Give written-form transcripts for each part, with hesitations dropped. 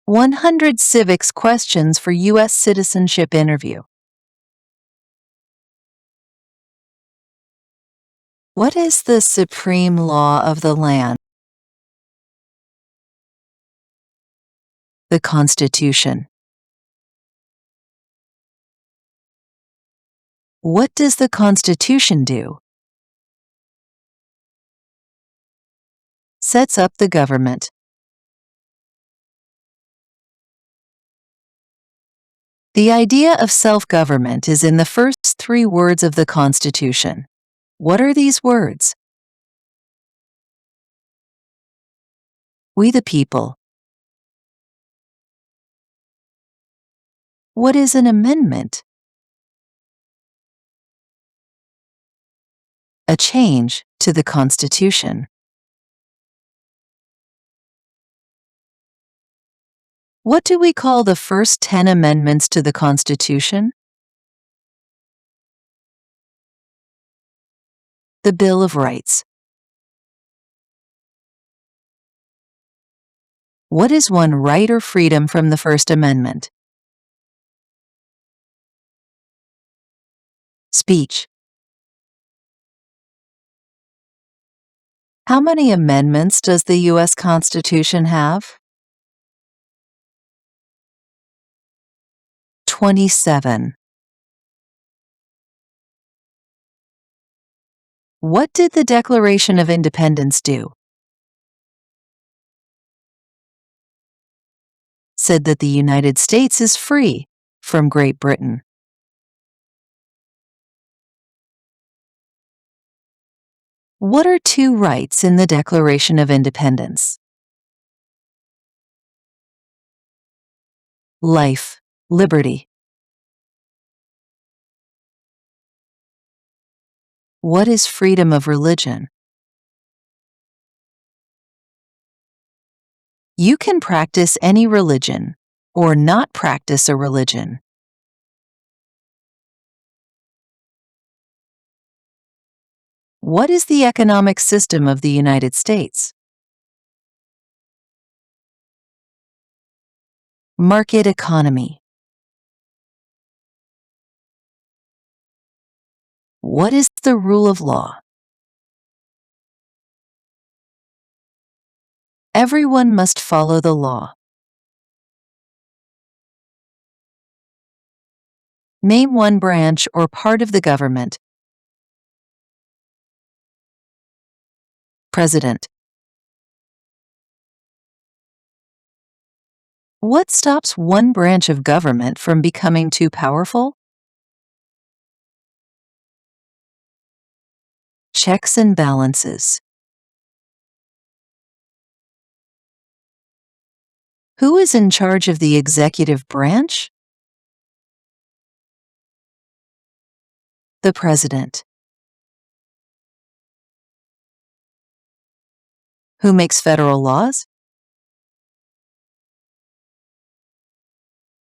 100 Civics Questions for US Citizenship Interview. What is the supreme law of the land? The Constitution. What does the Constitution do? Sets up the government. The idea of self-government is in the first 3 words of the Constitution. What are these words? We the people. What is an amendment? A change to the Constitution. What do we call the first 10 amendments to the Constitution? The Bill of Rights. What is one right or freedom from the First Amendment? Speech. How many amendments does the U.S. Constitution have? 27. What did the Declaration of Independence do? Said that the United States is free from Great Britain. What are 2 rights in the Declaration of Independence? Life, liberty. What is freedom of religion? You can practice any religion or not practice a religion. What is the economic system of the United States? Market economy. What is the rule of law? Everyone must follow the law. Name one branch or part of the government. President. What stops one branch of government from becoming too powerful? Checks and balances. Who is in charge of the executive branch? The President. Who makes federal laws?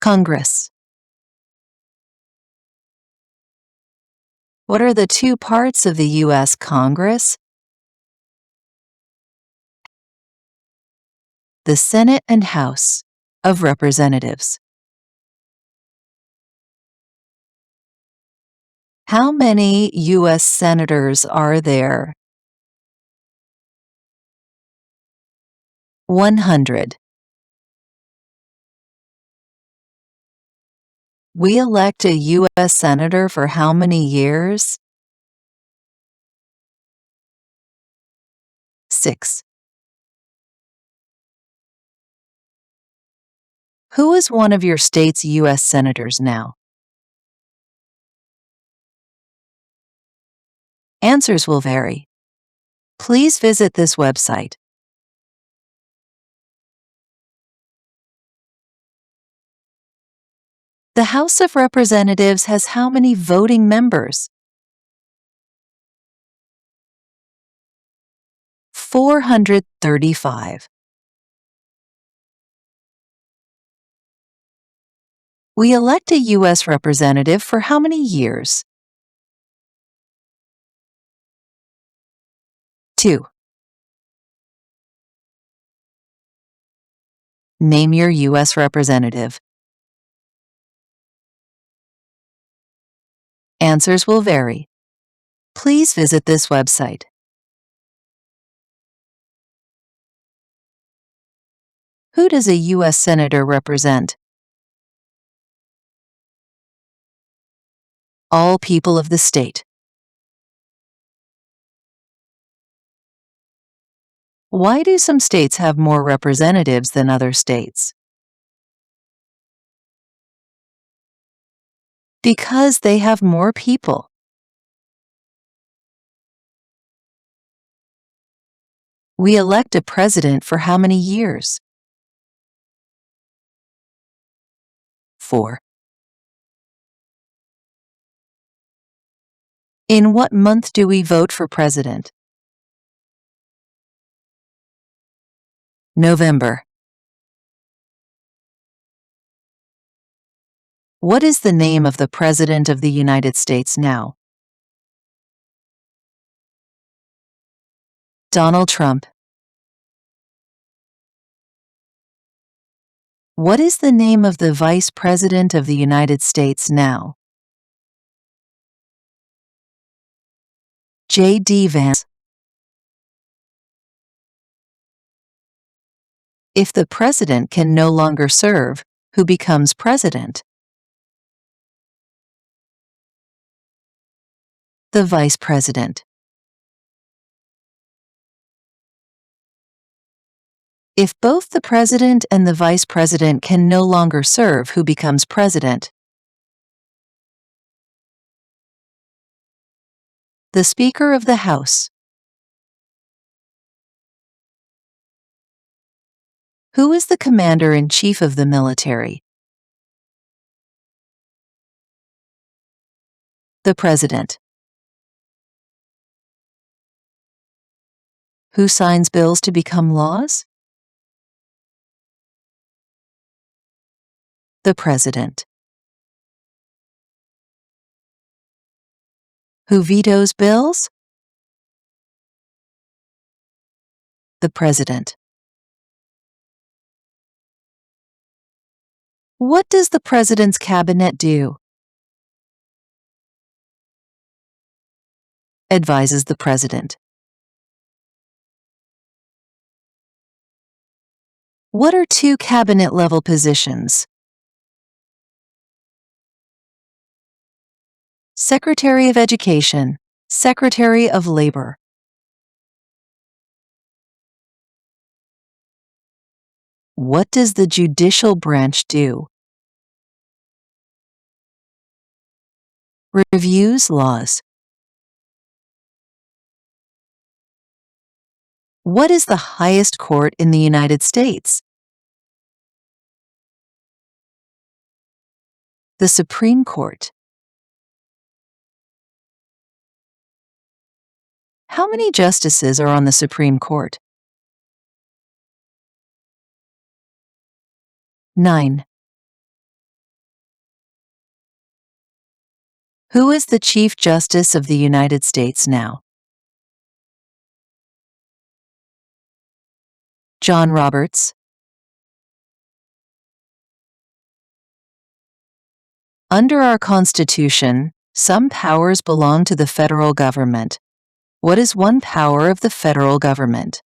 Congress. What are the 2 parts of the U.S. Congress? The Senate and House of Representatives. How many U.S. senators are there? 100. We elect a U.S. senator for how many years? 6. Who is one of your state's U.S. senators now? Answers will vary. Please visit this website. The House of Representatives has how many voting members? 435. We elect a U.S. representative for how many years? 2. Name your U.S. representative. Answers will vary. Please visit this website. Who does a U.S. Senator represent? All people of the state. Why do some states have more representatives than other states? Because they have more people. We elect a president for how many years? 4. In what month do we vote for president? November. What is the name of the President of the United States now? Donald Trump. What is the name of the Vice President of the United States now? J.D. Vance. If the president can no longer serve, who becomes president? The vice president. If both the president and the vice president can no longer serve, who becomes president? The Speaker of the House. Who is the commander-in-chief of the military? The president. Who signs bills to become laws? The president. Who vetoes bills? The president. What does the president's cabinet do? Advises the president. What are two cabinet-level positions? Secretary of Education, Secretary of Labor. What does the judicial branch do? Reviews laws. What is the highest court in the United States? The Supreme Court. How many justices are on the Supreme Court? 9. Who is the Chief Justice of the United States now? John Roberts. Under our Constitution, some powers belong to the federal government. What is one power of the federal government?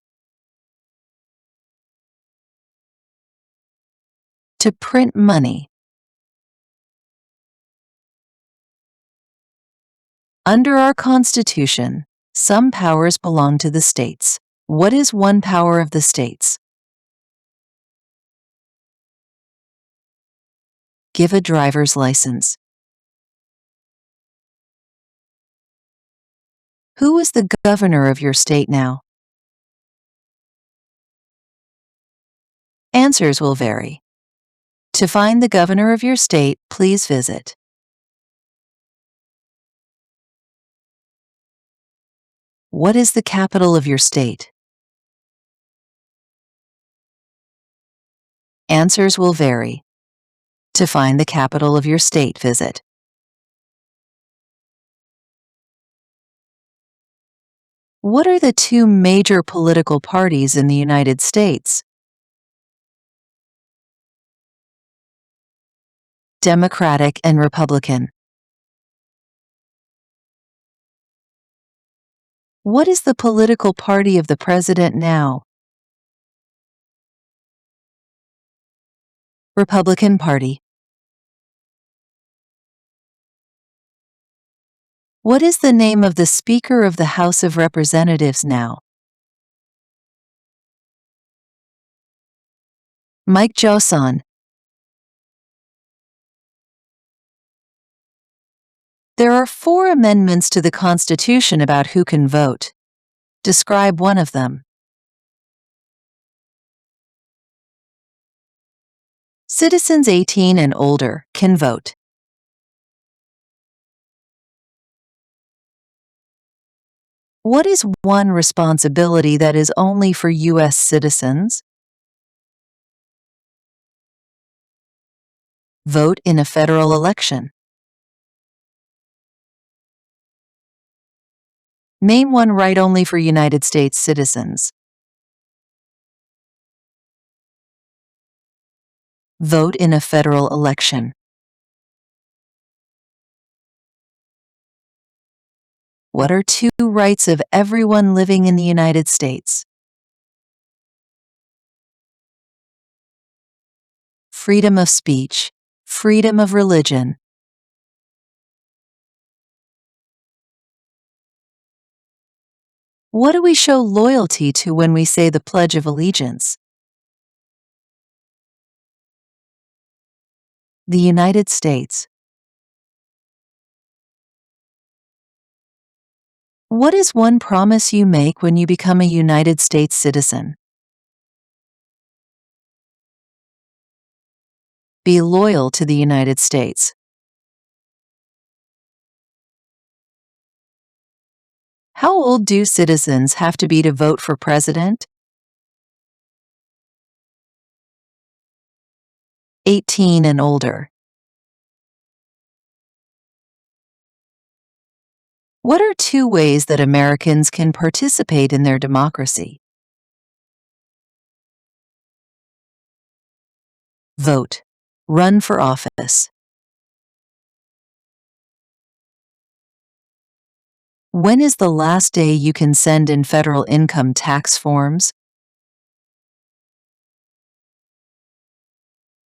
To print money. Under our Constitution, some powers belong to the states. What is one power of the states? Give a driver's license. Who is the governor of your state now? Answers will vary. To find the governor of your state, please visit. What is the capital of your state? Answers will vary. To find the capital of your state, visit. What are the two major political parties in the United States? Democratic and Republican. What is the political party of the president now? Republican Party. What is the name of the Speaker of the House of Representatives now? Mike Johnson. There are 4 amendments to the Constitution about who can vote. Describe one of them. Citizens 18 and older can vote. What is one responsibility that is only for U.S. citizens? Vote in a federal election. Name one right only for United States citizens. Vote in a federal election. What are 2 rights of everyone living in the United States? Freedom of speech, freedom of religion. What do we show loyalty to when we say the Pledge of Allegiance? The United States. What is one promise you make when you become a United States citizen? Be loyal to the United States. How old do citizens have to be to vote for president? 18 and older. What are 2 ways that Americans can participate in their democracy? Vote. Run for office. When is the last day you can send in federal income tax forms?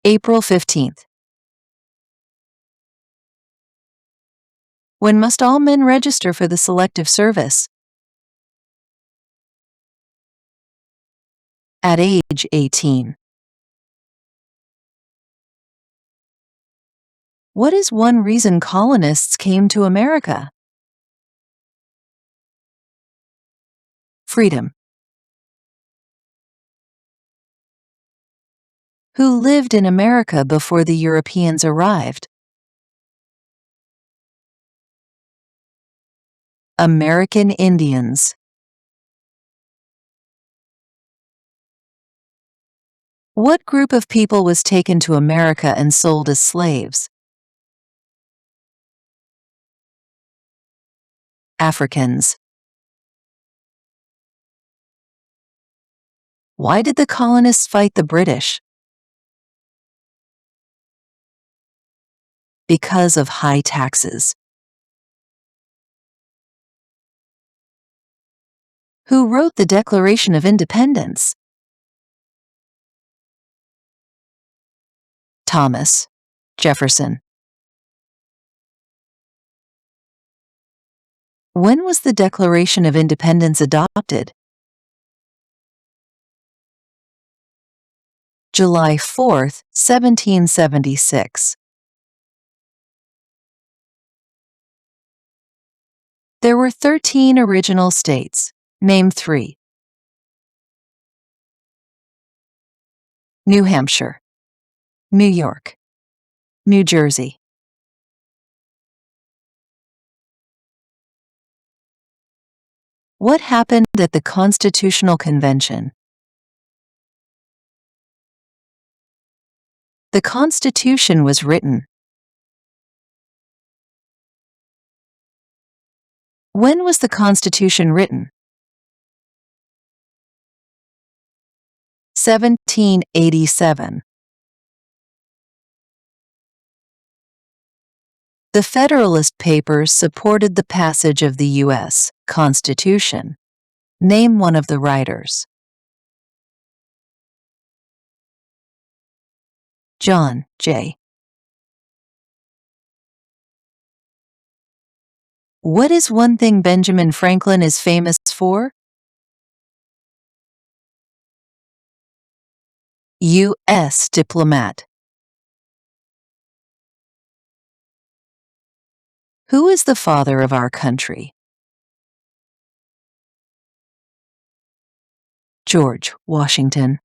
April 15th. When must all men register for the Selective Service? At age 18. What is one reason colonists came to America? Freedom. Who lived in America before the Europeans arrived? American Indians. What group of people was taken to America and sold as slaves? Africans. Why did the colonists fight the British? Because of high taxes. Who wrote the Declaration of Independence? Thomas Jefferson. When was the Declaration of Independence adopted? July 4, 1776. There were 13 original states. Name 3. New Hampshire, New York, New Jersey. What happened at the Constitutional Convention? The Constitution was written. When was the Constitution written? 1787. The Federalist Papers supported the passage of the U.S. Constitution. Name one of the writers. John J. What is one thing Benjamin Franklin is famous for? U.S. diplomat. Who is the father of our country? George Washington.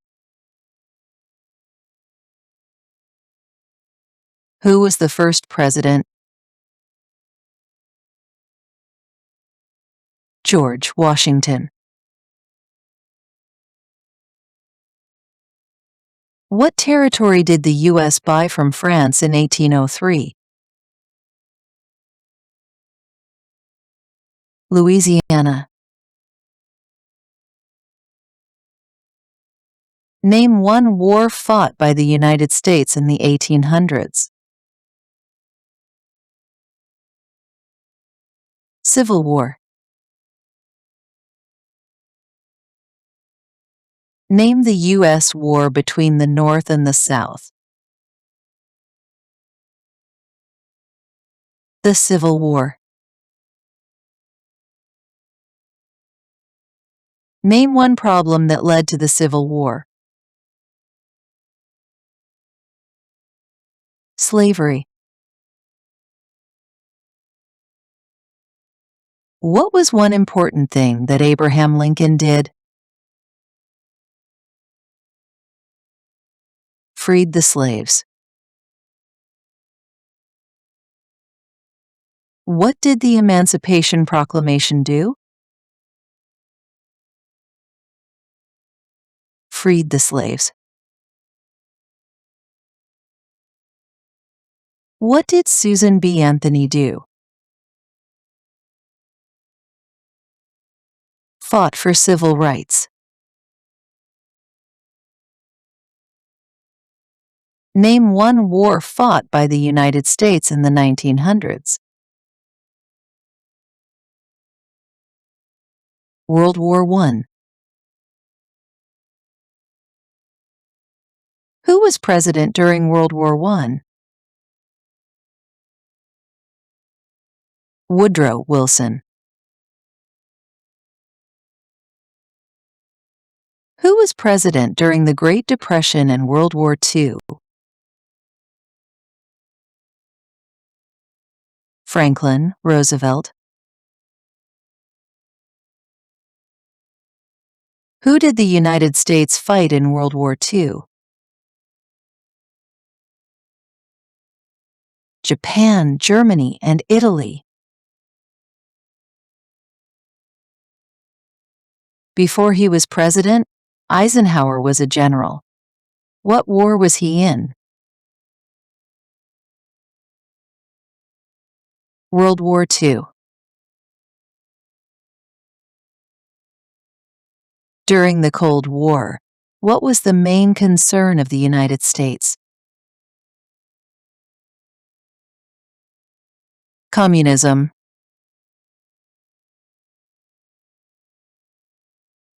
Who was the first president? George Washington. What territory did the U.S. buy from France in 1803? Louisiana. Name one war fought by the United States in the 1800s. Civil War. Name the U.S. war between the North and the South. The Civil War. Name one problem that led to the Civil War. Slavery. What was one important thing that Abraham Lincoln did? Freed the slaves. What did the Emancipation Proclamation do? Freed the slaves. What did Susan B. Anthony do? Fought for civil rights. Name one war fought by the United States in the 1900s. World War I. Who was president during World War I? Woodrow Wilson. Who was president during the Great Depression and World War II? Franklin Roosevelt. Who did the United States fight in World War II? Japan, Germany, and Italy. Before he was president, Eisenhower was a general. What war was he in? World War II. During the Cold War, what was the main concern of the United States? Communism.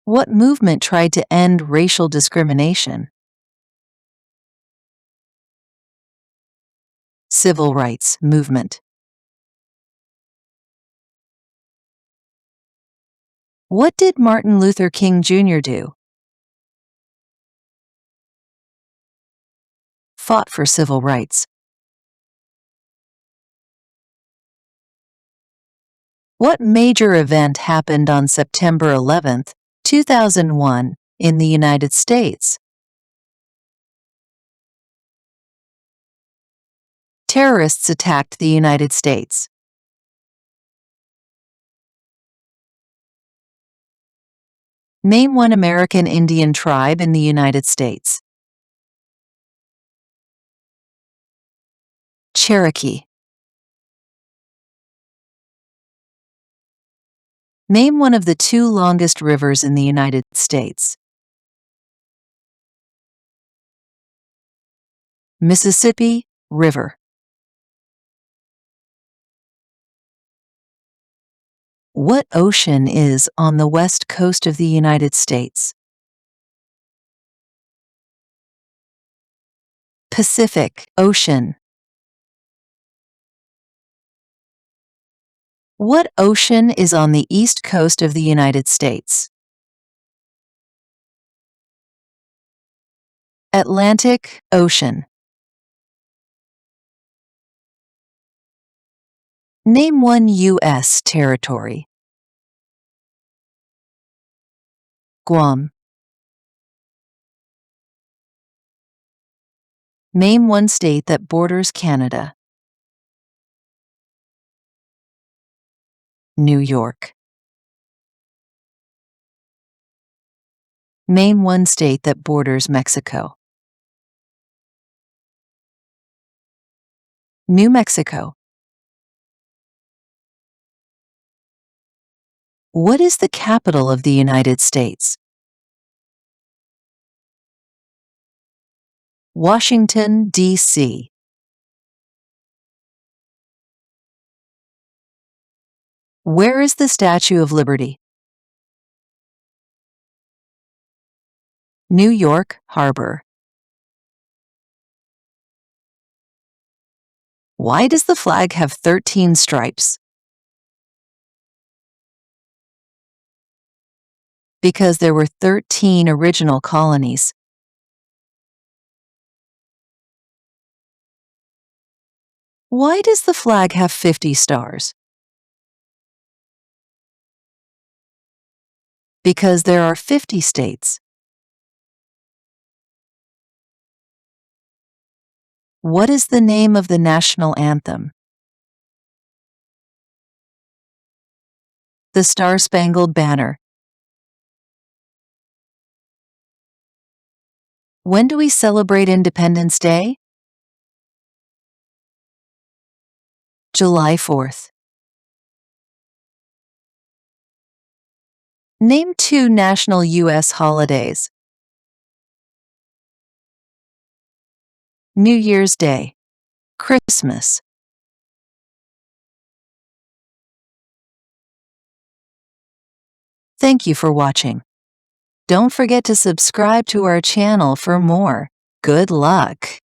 What movement tried to end racial discrimination? Civil rights movement. What did Martin Luther King Jr. do? Fought for civil rights. What major event happened on September 11, 2001, in the United States? Terrorists attacked the United States. Name one American Indian tribe in the United States. Cherokee. Name one of the two longest rivers in the United States. Mississippi River. What ocean is on the west coast of the United States? Pacific Ocean. What ocean is on the east coast of the United States? Atlantic Ocean. Name one U.S. territory. Guam. Name one state that borders Canada. New York. Name one state that borders Mexico. New Mexico. What is the capital of the United States? Washington, D.C. Where is the Statue of Liberty? New York Harbor. Why does the flag have 13 stripes? Because there were 13 original colonies. Why does the flag have 50 stars? Because there are 50 states. What is the name of the national anthem? The Star-Spangled Banner. When do we celebrate Independence Day? July 4th. Name two national U.S. holidays. New Year's Day. Christmas. Thank you for watching. Don't forget to subscribe to our channel for more. Good luck!